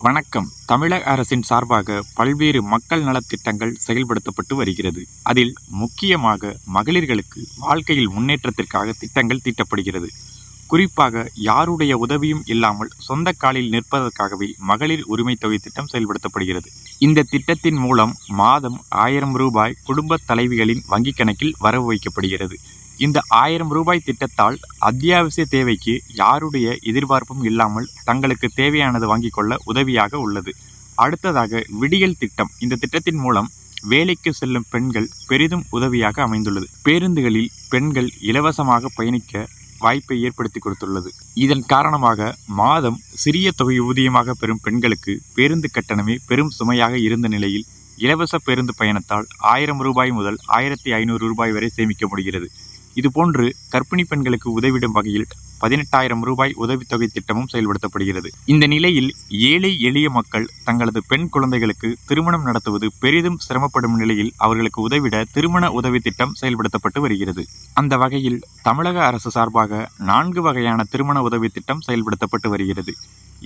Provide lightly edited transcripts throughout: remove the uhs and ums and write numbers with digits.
வணக்கம். தமிழக அரசின் சார்பாக பல்வேறு மக்கள் நலத்திட்டங்கள் செயல்படுத்தப்பட்டு வருகிறது. அதில் முக்கியமாக மகளிர்களுக்கு வாழ்க்கையில் முன்னேற்றத்திற்காக திட்டங்கள் தீட்டப்படுகிறது. குறிப்பாக யாருடைய உதவியும் இல்லாமல் சொந்த காலில் நிற்பதற்காகவே மகளிர் உரிமை தொகை திட்டம் செயல்படுத்தப்படுகிறது. இந்த திட்டத்தின் மூலம் மாதம் 1000 ரூபாய் குடும்ப தலைவிகளின் வங்கிக் கணக்கில் வரவு வைக்கப்படுகிறது. இந்த 1000 ரூபாய் திட்டத்தால் அத்தியாவசிய தேவைக்கு யாருடைய எதிர்பார்ப்பும் இல்லாமல் தங்களுக்கு தேவையானது வாங்கிக் கொள்ள உதவியாக உள்ளது. அடுத்ததாக விடியல் திட்டம். இந்த திட்டத்தின் மூலம் வேலைக்கு செல்லும் பெண்கள் பெரிதும் உதவியாக அமைந்துள்ளது. பேருந்துகளில் பெண்கள் இலவசமாக பயணிக்க வாய்ப்பை ஏற்படுத்தி கொடுத்துள்ளது. இதன் காரணமாக மாதம் சிறிய தொகை ஊதியமாக பெறும் பெண்களுக்கு பேருந்து கட்டணமே பெரும் சுமையாக இருந்த நிலையில் இலவச பேருந்து பயணத்தால் 1000 ரூபாய் முதல் 1500 ரூபாய் வரை சேமிக்க முடிகிறது. இதுபோன்று கர்ப்பிணி பெண்களுக்கு உதவிடும் வகையில் 18,000 ரூபாய் உதவித்தொகை திட்டமும் செயல்படுத்தப்படுகிறது. இந்த நிலையில் ஏழை எளிய மக்கள் தங்களது பெண் குழந்தைகளுக்கு திருமணம் நடத்துவது பெரிதும் சிரமப்படும் நிலையில் அவர்களுக்கு உதவிட திருமண உதவி திட்டம் செயல்படுத்தப்பட்டு வருகிறது. அந்த வகையில் தமிழக அரசு சார்பாக 4 வகையான திருமண உதவி திட்டம் செயல்படுத்தப்பட்டு வருகிறது.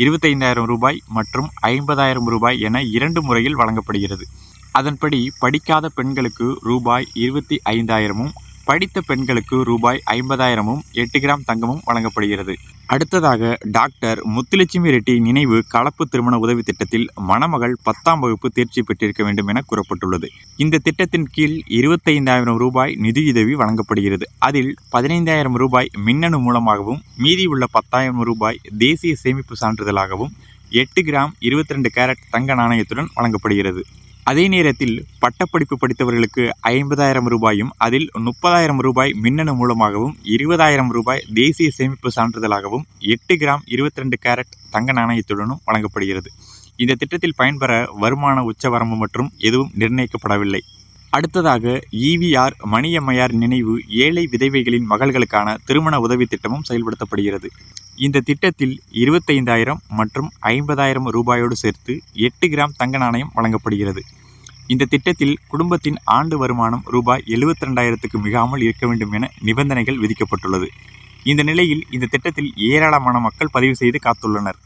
25,000 ரூபாய் மற்றும் 50,000 ரூபாய் என 2 முறையில் வழங்கப்படுகிறது. அதன்படி படிக்காத பெண்களுக்கு ரூபாய் 25,000 படித்த பெண்களுக்கு ரூபாய் 50,000 8 கிராம் தங்கமும் வழங்கப்படுகிறது. அடுத்ததாக டாக்டர் முத்துலட்சுமி ரெட்டி நினைவு கலப்பு திருமண உதவி திட்டத்தில் மணமகள் 10ஆம் வகுப்பு தேர்ச்சி பெற்றிருக்க வேண்டும் என கூறப்பட்டுள்ளது. இந்த திட்டத்தின் கீழ் 25,000 ரூபாய் நிதியுதவி வழங்கப்படுகிறது. அதில் 15,000 ரூபாய் மின்னணு மூலமாகவும் மீதி உள்ள 10,000 ரூபாய் தேசிய சேமிப்பு சான்றிதழாகவும் 8 கிராம் 22 கேரட் தங்க நாணயத்துடன் வழங்கப்படுகிறது. அதே நேரத்தில் பட்டப்படிப்பு படித்தவர்களுக்கு 50,000 ரூபாயும் அதில் 30,000 ரூபாய் மின்னணு மூலமாகவும் 20,000 ரூபாய் தேசிய சேமிப்பு சான்றிதழாகவும் 8 கிராம் 22 கேரட் தங்க நாணயத்துடனும் வழங்கப்படுகிறது. இந்த திட்டத்தில் பயன்பெற வருமான உச்சவரம்பு மற்றும் எதுவும் நிர்ணயிக்கப்படவில்லை. அடுத்ததாக ஈவிஆர் மணியம்மையார் நினைவு ஏழை விதவைகளின் மகள்களுக்கான திருமண உதவி திட்டமும் செயல்படுத்தப்படுகிறது. இந்த திட்டத்தில் 25,000 மற்றும் 50,000 ரூபாயோடு சேர்த்து 8 கிராம் தங்க நாணயம் வழங்கப்படுகிறது. இந்த திட்டத்தில் குடும்பத்தின் ஆண்டு வருமானம் ரூபாய் 72,000க்கு மிகாமல் இருக்க வேண்டும் என நிபந்தனைகள் விதிக்கப்பட்டுள்ளது. இந்த நிலையில் இந்த திட்டத்தில் ஏராளமான மக்கள் பதிவு செய்து காத்துள்ளனர்.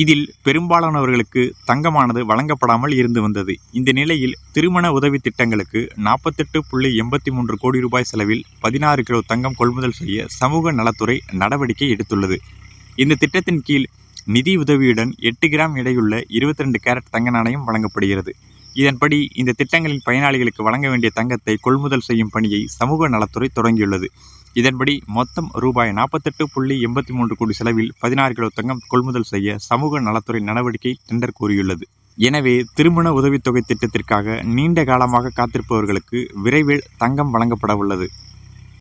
இதில் பெரும்பாலானவர்களுக்கு தங்கமானது வழங்கப்படாமல் இருந்து வந்தது. இந்த நிலையில் திருமண உதவி திட்டங்களுக்கு 48.83 கோடி ரூபாய் செலவில் 16 கிலோ தங்கம் கொள்முதல் செய்ய சமூக நலத்துறை நடவடிக்கை எடுத்துள்ளது. இந்த திட்டத்தின் கீழ் நிதி உதவியுடன் 8 கிராம் எடையுள்ள 22 கேரட் தங்க நாணயம் வழங்கப்படுகிறது. இதன்படி இந்த திட்டங்களின் பயனாளிகளுக்கு வழங்க வேண்டிய தங்கத்தை கொள்முதல் செய்யும் பணியை சமூக நலத்துறை தொடங்கியுள்ளது. இதன்படி மொத்தம் ரூபாய் 48.83 கோடி செலவில் 16 கிலோ தங்கம் கொள்முதல் செய்ய சமூக நலத்துறை நடவடிக்கை டெண்டர் கோரியுள்ளது. எனவே திருமண உதவித்தொகை திட்டத்திற்காக நீண்ட காலமாக காத்திருப்பவர்களுக்கு விரைவில் தங்கம் வழங்கப்பட உள்ளது.